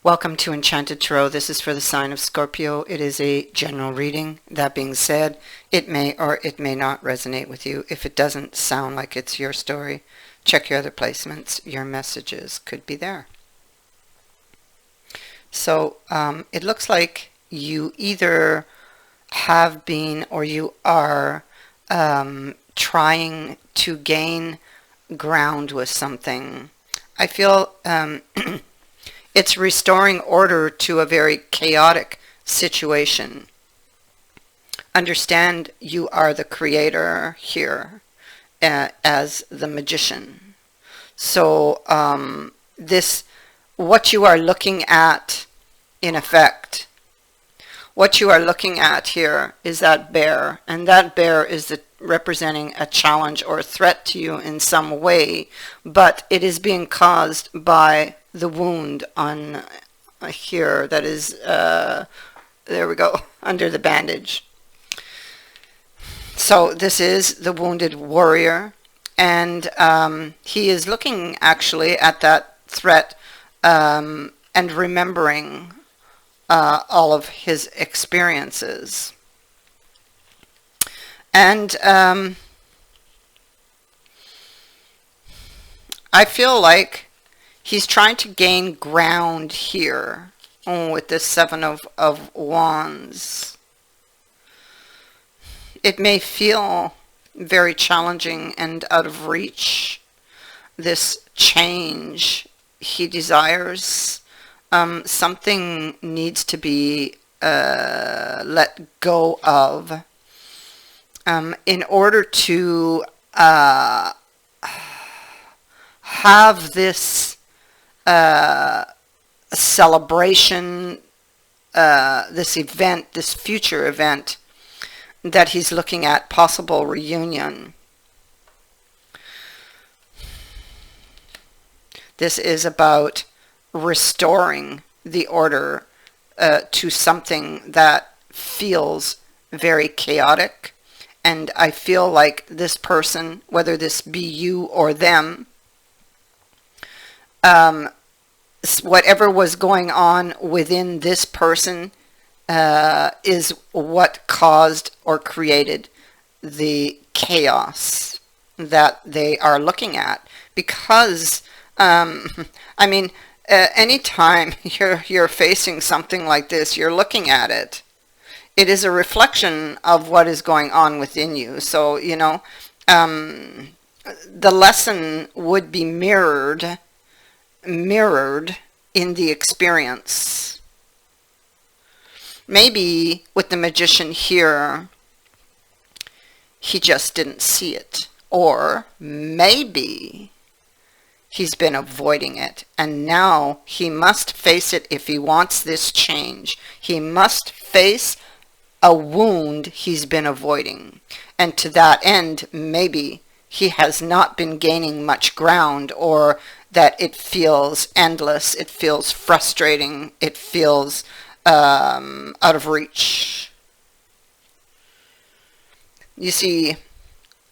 Welcome to Enchanted Tarot. This is for the sign of Scorpio. It is a general reading. That being said, it may or it may not resonate with you. If it doesn't sound like it's your story, check your other placements. Your messages could be there. So it looks like you either have been or you are trying to gain ground with something. I feel it's restoring order to a very chaotic situation. Understand you are the creator here as the magician. So what you are looking at, in effect, what you are looking at here is that bear, and that bear is representing a challenge or a threat to you in some way, but it is being caused by the wound on here that is, there we go, under the bandage. So this is the wounded warrior, and he is looking actually at that threat and remembering all of his experiences. And I feel like he's trying to gain ground here with this Seven of Wands. It may feel very challenging and out of reach, this change he desires. Something needs to be let go of in order to have this celebration, this event, this future event that he's looking at, possible reunion. This is about restoring the order to something that feels very chaotic. And I feel like this person, whether this be you or them, whatever was going on within this person is what caused or created the chaos that they are looking at. Because, I mean, anytime you're facing something like this, you're looking at it. It is a reflection of what is going on within you. So, you know, the lesson would be mirrored in the experience. Maybe with the magician here, he just didn't see it. Or maybe he's been avoiding it, and now he must face it if he wants this change. He must face a wound he's been avoiding. And to that end, maybe he has not been gaining much ground, or that it feels endless, it feels frustrating, it feels out of reach. You see,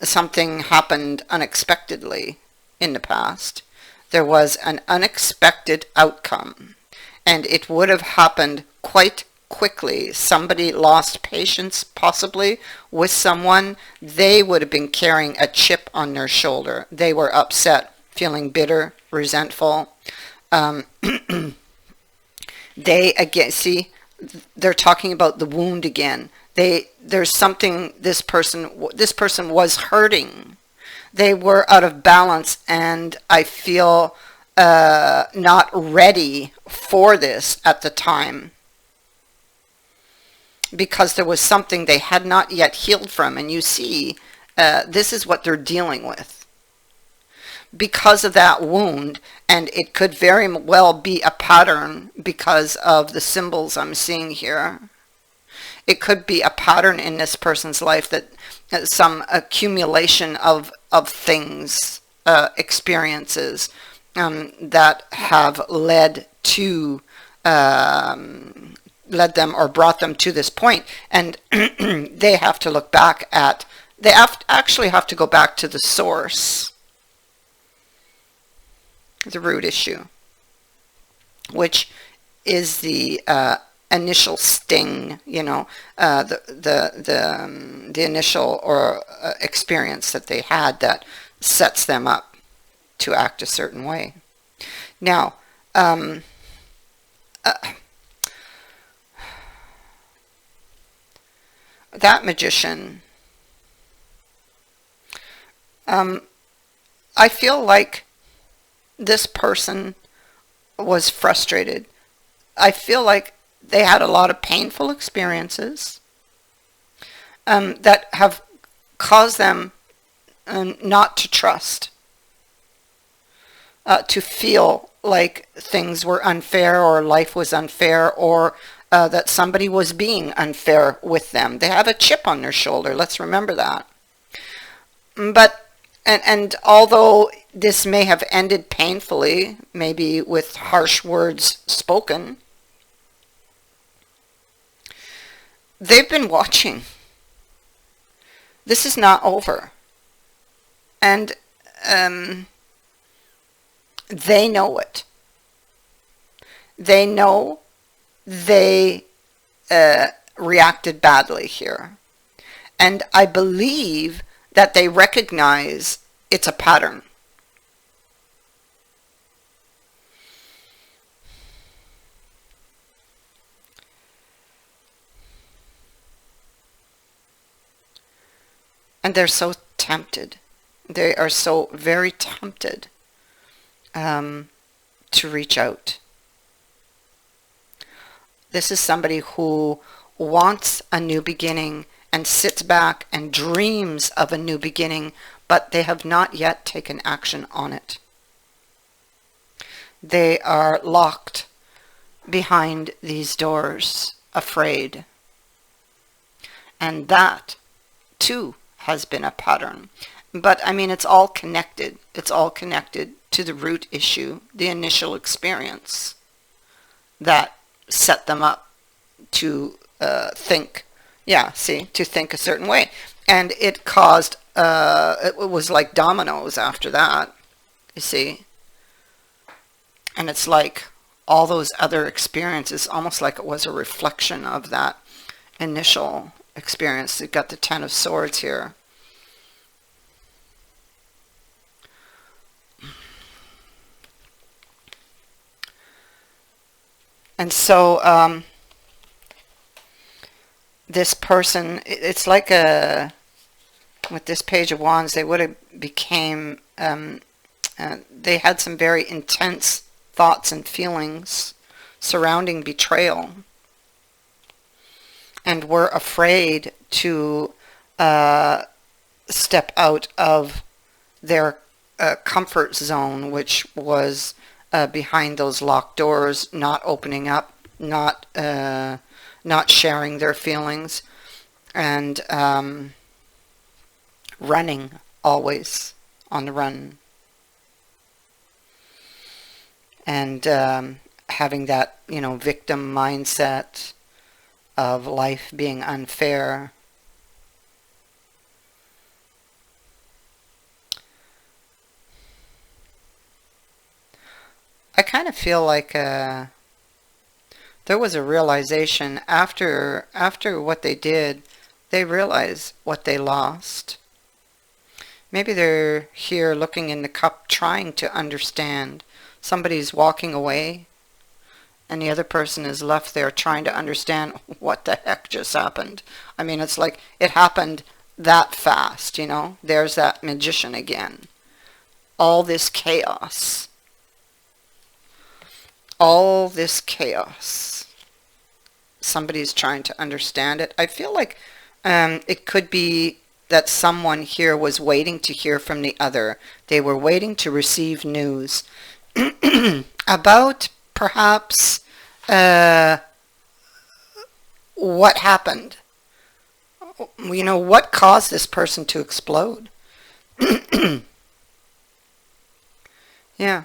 something happened unexpectedly in the past. There was an unexpected outcome, and it would have happened quite quickly. Somebody lost patience, possibly, with someone. They would have been carrying a chip on their shoulder. They were upset, feeling bitter, resentful. They, again, see, they're talking about the wound again. There's something, this person was hurting. They were out of balance, and I feel not ready for this at the time, because there was something they had not yet healed from. And you see, this is what they're dealing with because of that wound. And it could very well be a pattern because of the symbols I'm seeing here. It could be a pattern in this person's life, that some accumulation of things, experiences that have led them or brought them to this point. And they have to look back at, actually have to go back to the source, the root issue, which is the initial sting, you know, the initial or experience that they had that sets them up to act a certain way. Now, that magician, I feel like this person was frustrated. I feel like they had a lot of painful experiences that have caused them not to trust, to feel like things were unfair or life was unfair, or that somebody was being unfair with them. They have a chip on their shoulder. Let's remember that. But and although this may have ended painfully, maybe with harsh words spoken, they've been watching. This is not over. And they know it. They know they reacted badly here. And I believe that they recognize it's a pattern. And they're so tempted. They are so very tempted to reach out. This is somebody who wants a new beginning and sits back and dreams of a new beginning, but they have not yet taken action on it. They are locked behind these doors, afraid. And that, too, has been a pattern. But, I mean, it's all connected. It's all connected to the root issue, the initial experience that set them up to think. Yeah, see, to think a certain way. And it caused, it was like dominoes after that, you see. And it's like all those other experiences, almost like it was a reflection of that initial experience. You've got the Ten of Swords here. And so this person, it's like with this Page of Wands, they would have became, they had some very intense thoughts and feelings surrounding betrayal, and were afraid to step out of their comfort zone, which was behind those locked doors, not opening up, not sharing their feelings, and running, always on the run, and having that, victim mindset of life being unfair. I kind of feel like there was a realization after what they did. They realized what they lost. Maybe they're here looking in the cup, trying to understand. Somebody's walking away, and the other person is left there trying to understand what the heck just happened. I mean, it's like it happened that fast, There's that magician again. All this chaos. All this chaos. Somebody's trying to understand it. I feel like it could be that someone here was waiting to hear from the other. They were waiting to receive news about perhaps what happened. What caused this person to explode? Yeah.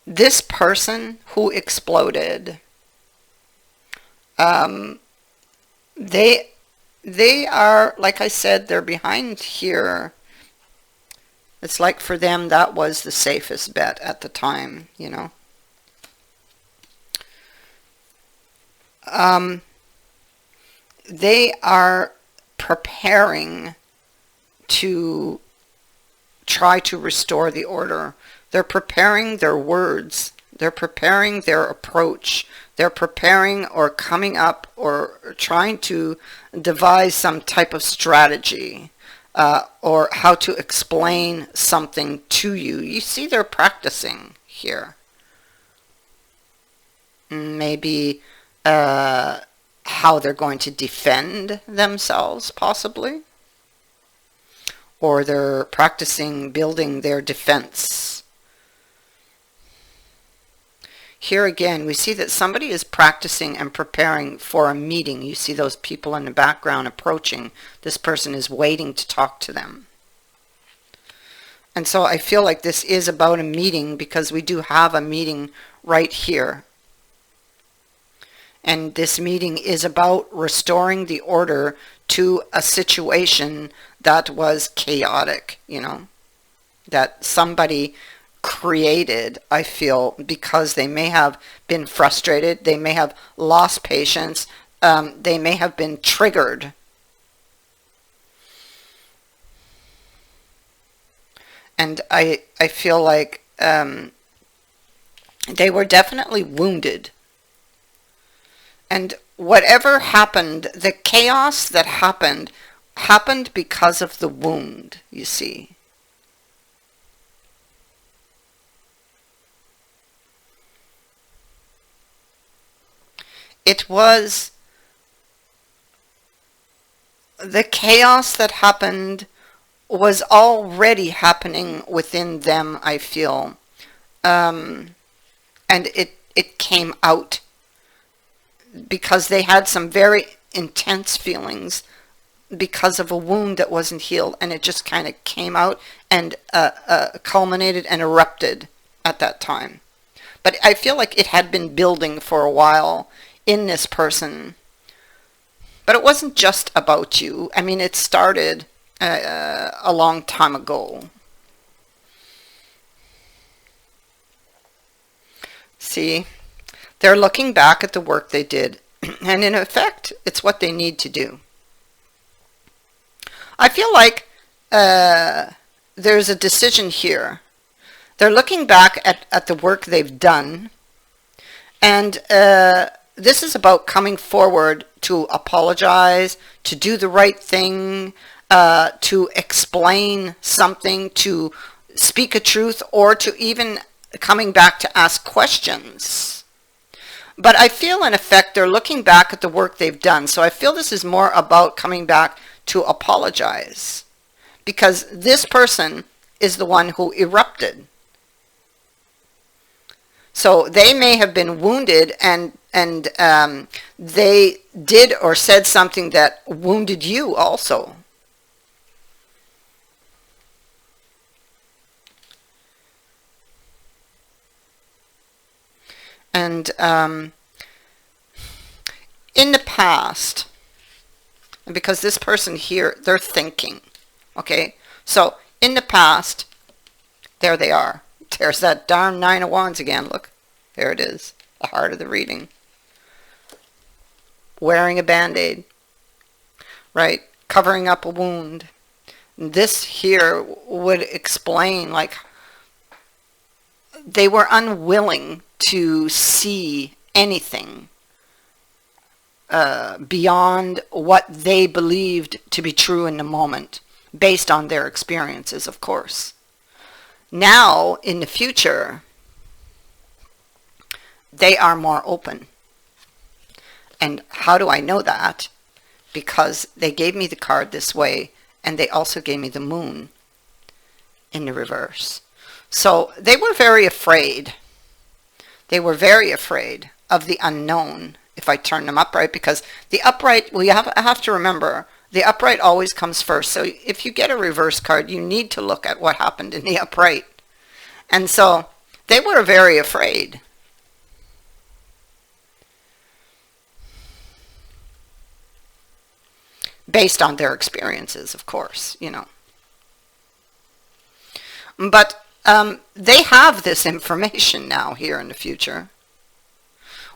This person who exploded, they they are, like I said, they're behind here. It's like for them that was the safest bet at the time, you know. They are preparing to try to restore the order. They're preparing their words. They're preparing their approach. They're preparing or coming up or trying to devise some type of strategy, or how to explain something to you. You see, they're practicing here. Maybe how they're going to defend themselves, possibly. Or they're practicing building their defense. Here again, we see that somebody is practicing and preparing for a meeting. You see those people in the background approaching. This person is waiting to talk to them. And so I feel like this is about a meeting, because we do have a meeting right here. And this meeting is about restoring the order to a situation that was chaotic, you know, that somebody created, I feel, because they may have been frustrated, they may have lost patience, they may have been triggered. And I feel like they were definitely wounded. And whatever happened, the chaos that happened because of the wound, you see. It was the chaos that happened was already happening within them, I feel. And it came out because they had some very intense feelings because of a wound that wasn't healed, and it just kind of came out and culminated and erupted at that time. But I feel like it had been building for a while in this person. But it wasn't just about you. I mean, it started a long time ago. See? They're looking back at the work they did, and in effect, it's what they need to do. I feel like there's a decision here. They're looking back at the work they've done, and this is about coming forward to apologize, to do the right thing, to explain something, to speak a truth, or to even coming back to ask questions. But I feel, in effect, they're looking back at the work they've done. So I feel this is more about coming back to apologize, because this person is the one who erupted. So they may have been wounded, and they did or said something that wounded you also. And in the past, because this person here, they're thinking, okay? So in the past, there they are. There's that darn Nine of Wands again. Look, there it is, the heart of the reading. Wearing a band-aid, right? Covering up a wound. This here would explain, like, they were unwilling to see anything beyond what they believed to be true in the moment, based on their experiences, of course. Now, in the future, they are more open. And how do I know that? Because they gave me the card this way, and they also gave me the moon in the reverse. So they were very afraid. They were very afraid of the unknown if I turn them upright, because the upright, well, I have to remember, the upright always comes first. So if you get a reverse card, you need to look at what happened in the upright. And so they were very afraid. based on their experiences, of course, you know. But they have this information now here in the future.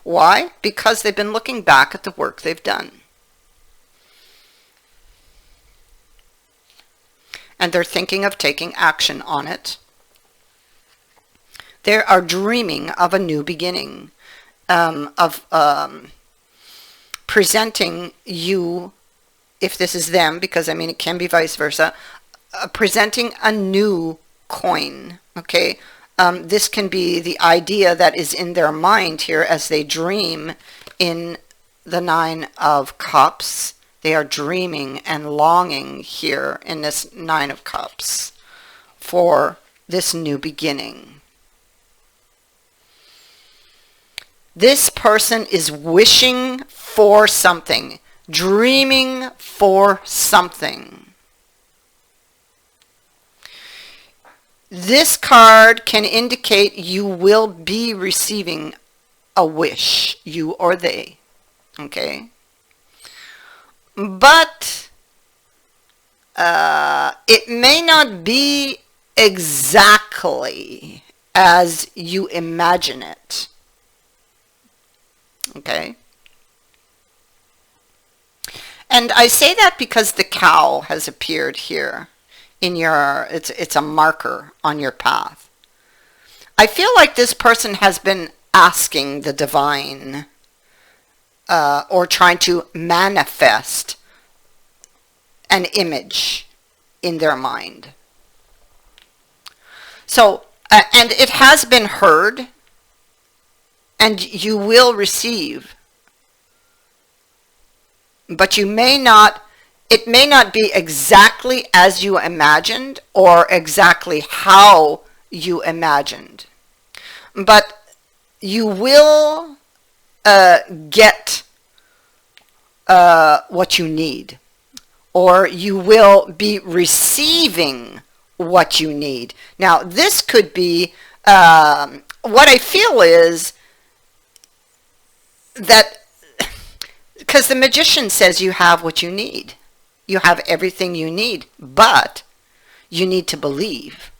Why? Because they've been looking back at the work they've done. And they're thinking of taking action on it. They are dreaming of a new beginning, of presenting you, if this is them, because I mean it can be vice versa, presenting a new coin, okay? This can be the idea that is in their mind here as they dream in the Nine of Cups. They are dreaming and longing here in this Nine of Cups for this new beginning. This person is wishing for something, dreaming for something. This card can indicate you will be receiving a wish, you or they, okay? But it may not be exactly as you imagine it, okay? And I say that because the cow has appeared here in your, it's a marker on your path. I feel like this person has been asking the divine or trying to manifest an image in their mind. So, and it has been heard, and you will receive, but you may not, it may not be exactly as you imagined or exactly how you imagined, but you will get what you need, or you will be receiving what you need. Now, this could be, what I feel is that, because the magician says you have what you need. You have everything you need, but you need to believe.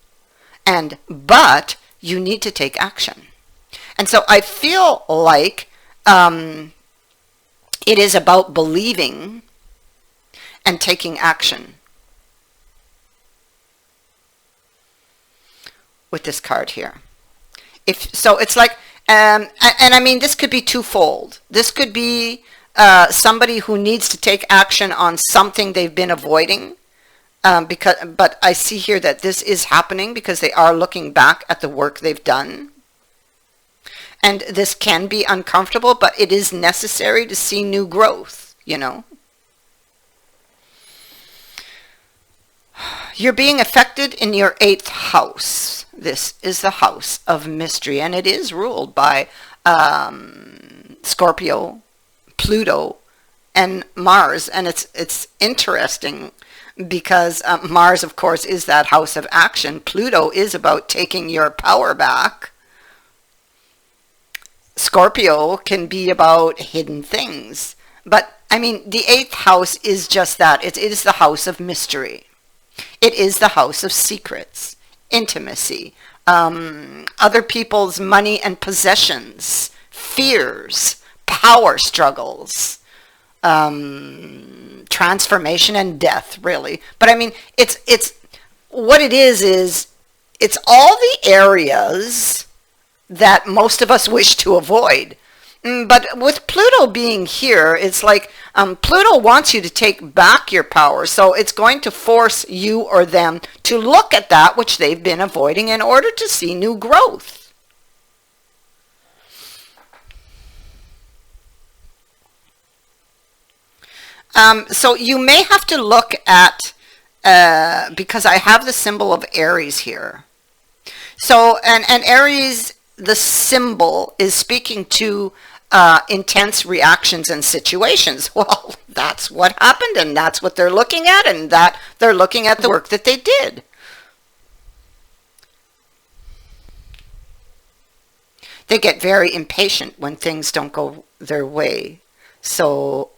But you need to take action. And so I feel like it is about believing and taking action with this card here. So it's like, and I mean, this could be twofold. This could be somebody who needs to take action on something they've been avoiding, but I see here that this is happening because they are looking back at the work they've done. And this can be uncomfortable, but it is necessary to see new growth, you know. You're being affected in your 8th house. This is the house of mystery, and it is ruled by Scorpio, Pluto, and Mars. And it's interesting because Mars, of course, is that house of action. Pluto is about taking your power back. Scorpio can be about hidden things. But, I mean, the 8th house is just that. It is the house of mystery. It is the house of secrets, intimacy, other people's money and possessions, fears, power struggles, transformation and death, really. But I mean, it's what it is it's all the areas that most of us wish to avoid. But with Pluto being here, it's like Pluto wants you to take back your power. So it's going to force you or them to look at that which they've been avoiding in order to see new growth. So you may have to look at, because I have the symbol of Aries here. So, and Aries, the symbol is speaking to intense reactions and situations. Well, that's what happened, and that's what they're looking at, and that they're looking at the work that they did. They get very impatient when things don't go their way. So,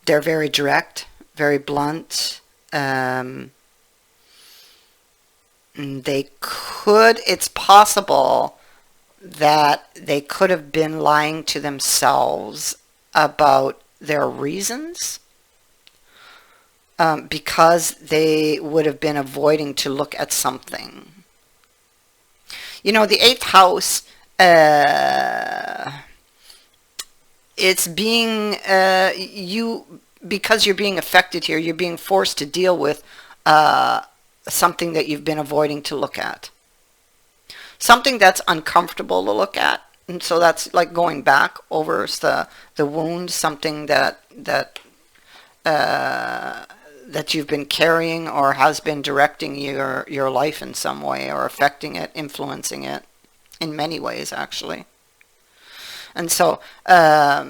they're very direct, very blunt. It's possible that they could have been lying to themselves about their reasons, because they would have been avoiding to look at something. You know, the eighth house, it's being, because you're being affected here, you're being forced to deal with something that you've been avoiding to look at. Something that's uncomfortable to look at. And so that's like going back over the wound, something that you've been carrying or has been directing your life in some way, or affecting it, influencing it in many ways, actually. And so at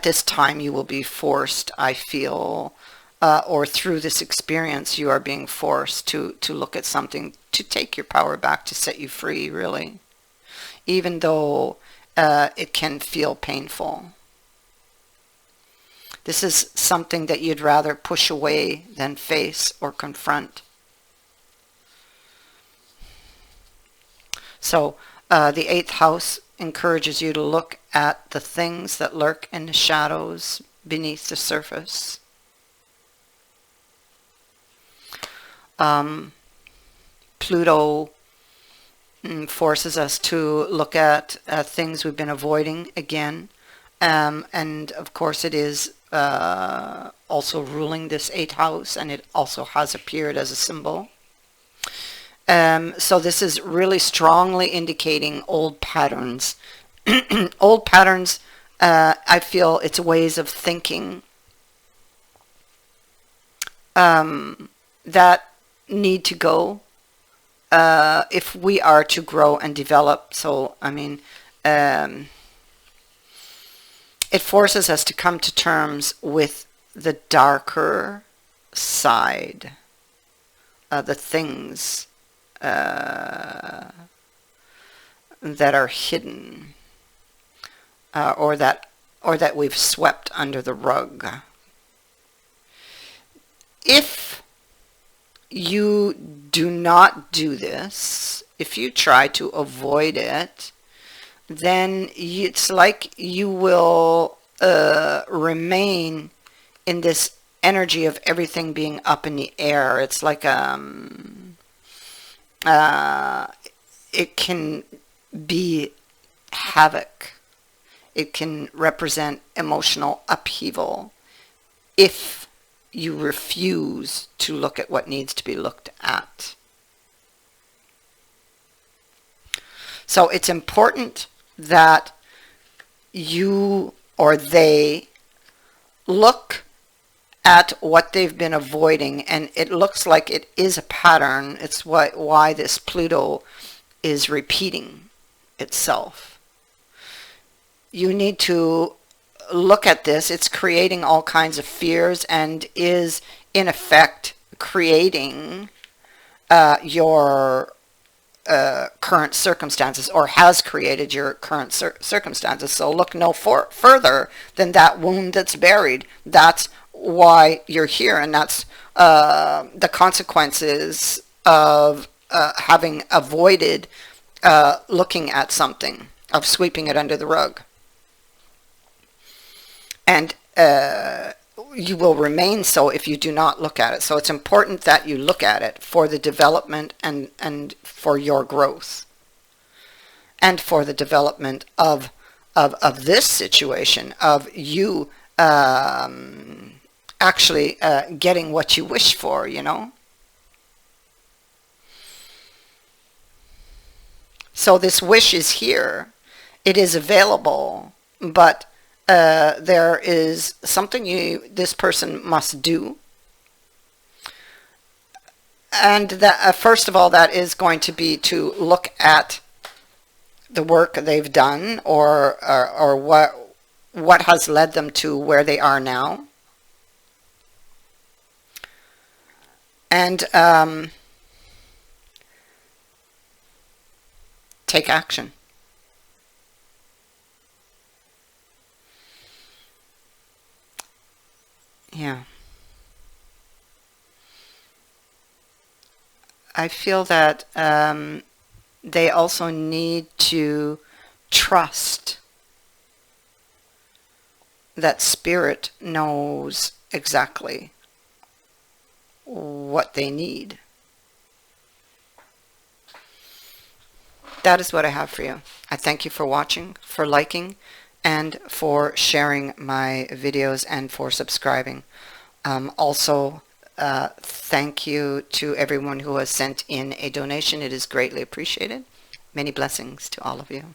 this time you will be forced, I feel, or through this experience you are being forced to look at something, to take your power back, to set you free, really, even though it can feel painful. This is something that you'd rather push away than face or confront. So the eighth house encourages you to look at the things that lurk in the shadows beneath the surface. Pluto forces us to look at things we've been avoiding again. And of course it is also ruling this eighth house, and it also has appeared as a symbol. So this is really strongly indicating old patterns. Old patterns, I feel it's ways of thinking that need to go if we are to grow and develop. So, I mean, it forces us to come to terms with the darker side, the things that are hidden, or that we've swept under the rug. If you do not do this, if you try to avoid it, then it's like you will remain in this energy of everything being up in the air. It's like it can be havoc. It can represent emotional upheaval if you refuse to look at what needs to be looked at. So it's important that you or they look at what they've been avoiding, and it looks like it is a pattern. It's why this Pluto is repeating itself. You need to look at this. It's creating all kinds of fears and is in effect creating your current circumstances, or has created your current circumstances. So look no further than that wound that's buried. That's why you're here, and that's the consequences of having avoided looking at something, of sweeping it under the rug. And you will remain so if you do not look at it. So it's important that you look at it for the development and for your growth, and for the development of this situation, of you actually getting what you wish for, you know. So this wish is here. It is available, but there is something this person must do. And that, first of all, that is going to be to look at the work they've done, or what has led them to where they are now. And take action. I feel that they also need to trust that Spirit knows exactly what they need. That is what I have for you. I thank you for watching, for liking, and for sharing my videos and for subscribing. Also, thank you to everyone who has sent in a donation. It is greatly appreciated. Many blessings to all of you.